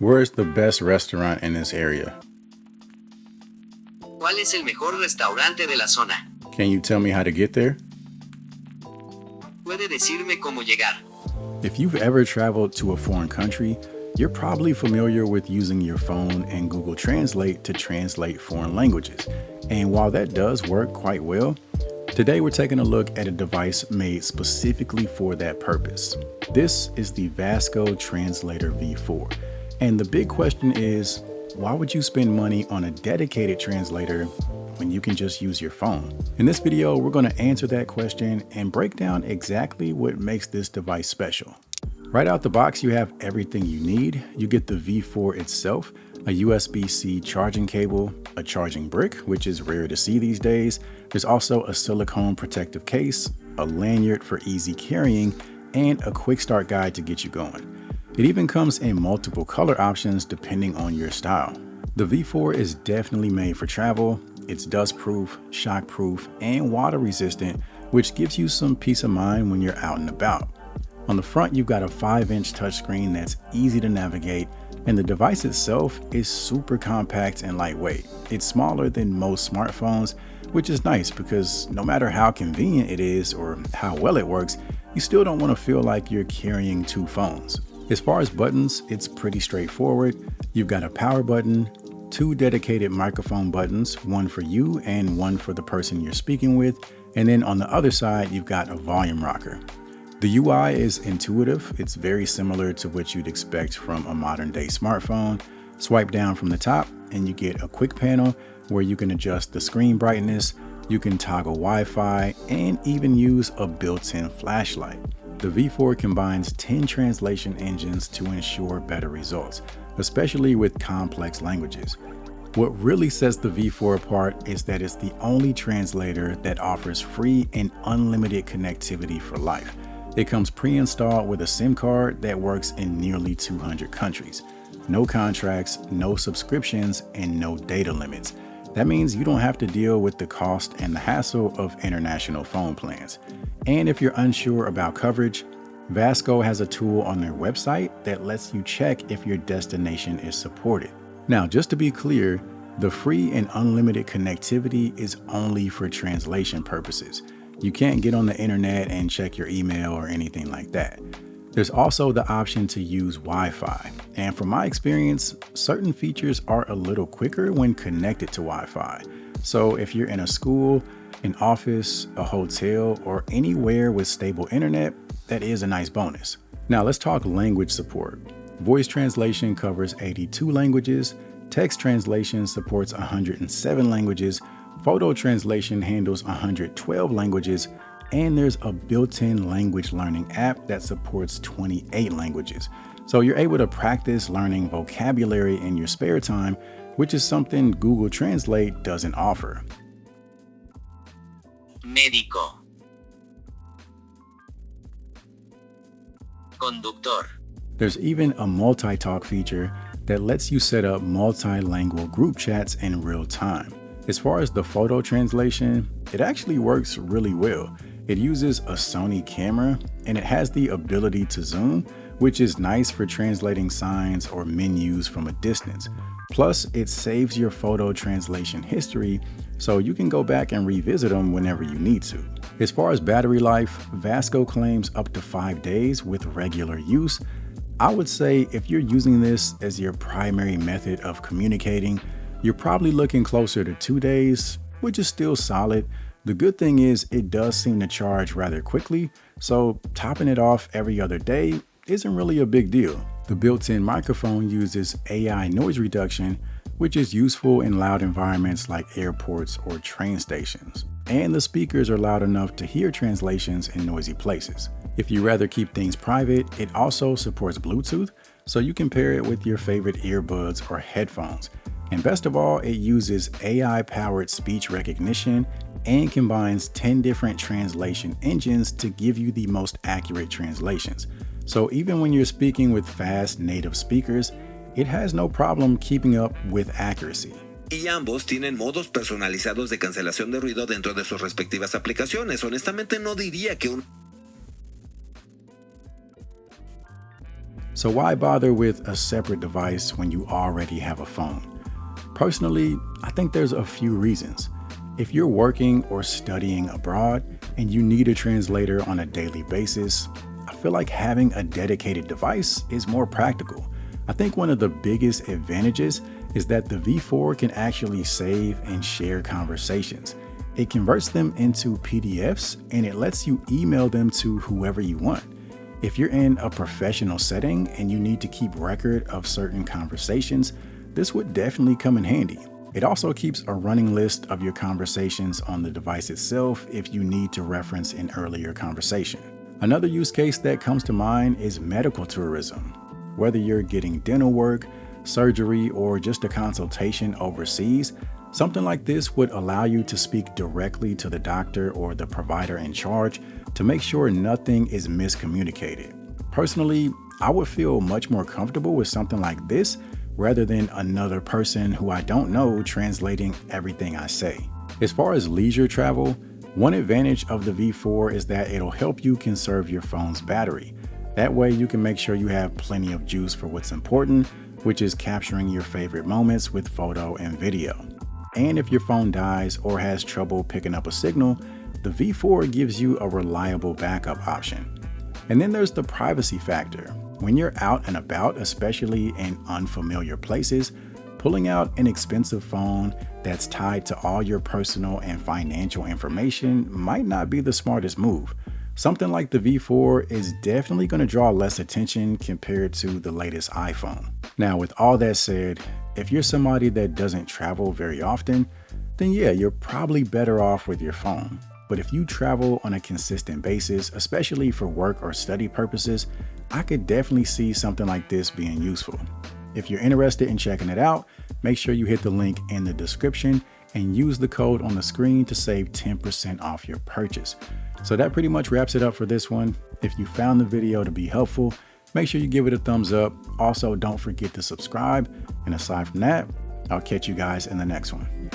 Where's the best restaurant in this area? ¿Cuál es el mejor restaurante de la zona? Can you tell me how to get there? ¿Puede decirme cómo llegar? If you've ever traveled to a foreign country, you're probably familiar with using your phone and Google Translate to translate foreign languages. And while that does work quite well, today we're taking a look at a device made specifically for that purpose. This is the Vasco Translator V4. And the big question is, why would you spend money on a dedicated translator when you can just use your phone? In this video, we're going to answer that question and break down exactly what makes this device special. Right out the box, you have everything you need. You get the V4 itself, a USB-C charging cable, a charging brick, which is rare to see these days. There's also a silicone protective case, a lanyard for easy carrying, and a quick start guide to get you going. It even comes in multiple color options depending on your style. The V4 is definitely made for travel. It's dust-proof, shock-proof, and water-resistant, which gives you some peace of mind when you're out and about. On the front, you've got a 5-inch touchscreen that's easy to navigate, and the device itself is super compact and lightweight. It's smaller than most smartphones, which is nice because no matter how convenient it is or how well it works, you still don't want to feel like you're carrying two phones. As far as buttons, it's pretty straightforward. You've got a power button, two dedicated microphone buttons, one for you and one for the person you're speaking with, and then on the other side, you've got a volume rocker. The UI is intuitive. It's very similar to what you'd expect from a modern day smartphone. Swipe down from the top and you get a quick panel where you can adjust the screen brightness, you can toggle Wi-Fi, and even use a built-in flashlight. The V4 combines 10 translation engines to ensure better results, especially with complex languages. What really sets the V4 apart is that it's the only translator that offers free and unlimited connectivity for life. It comes pre-installed with a SIM card that works in nearly 200 countries. No contracts, no subscriptions, and no data limits. That means you don't have to deal with the cost and the hassle of international phone plans. And if you're unsure about coverage, Vasco has a tool on their website that lets you check if your destination is supported. Now, just to be clear, the free and unlimited connectivity is only for translation purposes. You can't get on the internet and check your email or anything like that. There's also the option to use Wi-Fi. And from my experience, certain features are a little quicker when connected to Wi-Fi. So if you're in a school, an office, a hotel, or anywhere with stable internet, that is a nice bonus. Now let's talk language support. Voice translation covers 82 languages, text translation supports 107 languages, photo translation handles 112 languages, and there's a built-in language learning app that supports 28 languages. So you're able to practice learning vocabulary in your spare time, which is something Google Translate doesn't offer. Médico. Conductor. There's even a MultiTalk feature that lets you set up multilingual group chats in real time. As far as the photo translation, it actually works really well. It uses a Sony camera and it has the ability to zoom, which is nice for translating signs or menus from a distance. Plus, it saves your photo translation history, so you can go back and revisit them whenever you need to. As far as battery life, Vasco claims up to 5 days with regular use. I would say if you're using this as your primary method of communicating, you're probably looking closer to 2 days, which is still solid. The good thing is it does seem to charge rather quickly, so topping it off every other day isn't really a big deal. The built-in microphone uses AI noise reduction, which is useful in loud environments like airports or train stations. And the speakers are loud enough to hear translations in noisy places. If you rather keep things private, it also supports Bluetooth, so you can pair it with your favorite earbuds or headphones. And best of all, it uses AI-powered speech recognition and combines 10 different translation engines to give you the most accurate translations. So even when you're speaking with fast native speakers, it has no problem keeping up with accuracy. Y ambos tienen modos personalizados de cancelación de ruido dentro de sus respectivas aplicaciones. Honestamente no diría que un So why bother with a separate device when you already have a phone? Personally, I think there's a few reasons. If you're working or studying abroad and you need a translator on a daily basis, I feel like having a dedicated device is more practical. I think one of the biggest advantages is that the V4 can actually save and share conversations. It converts them into PDFs and it lets you email them to whoever you want. If you're in a professional setting and you need to keep record of certain conversations, this would definitely come in handy. It also keeps a running list of your conversations on the device itself if you need to reference an earlier conversation. Another use case that comes to mind is medical tourism. Whether you're getting dental work, surgery, or just a consultation overseas, something like this would allow you to speak directly to the doctor or the provider in charge to make sure nothing is miscommunicated. Personally, I would feel much more comfortable with something like this rather than another person who I don't know translating everything I say. As far as leisure travel, one advantage of the V4 is that it'll help you conserve your phone's battery. That way you can make sure you have plenty of juice for what's important, which is capturing your favorite moments with photo and video. And if your phone dies or has trouble picking up a signal, the V4 gives you a reliable backup option. And then there's the privacy factor. When you're out and about, especially in unfamiliar places, pulling out an expensive phone that's tied to all your personal and financial information might not be the smartest move. Something like the V4 is definitely going to draw less attention compared to the latest iPhone. Now, with all that said, if you're somebody that doesn't travel very often, then yeah, you're probably better off with your phone. But if you travel on a consistent basis, especially for work or study purposes, I could definitely see something like this being useful. If you're interested in checking it out, make sure you hit the link in the description and use the code on the screen to save 10% off your purchase. So that pretty much wraps it up for this one. If you found the video to be helpful, make sure you give it a thumbs up. Also, don't forget to subscribe. And aside from that, I'll catch you guys in the next one.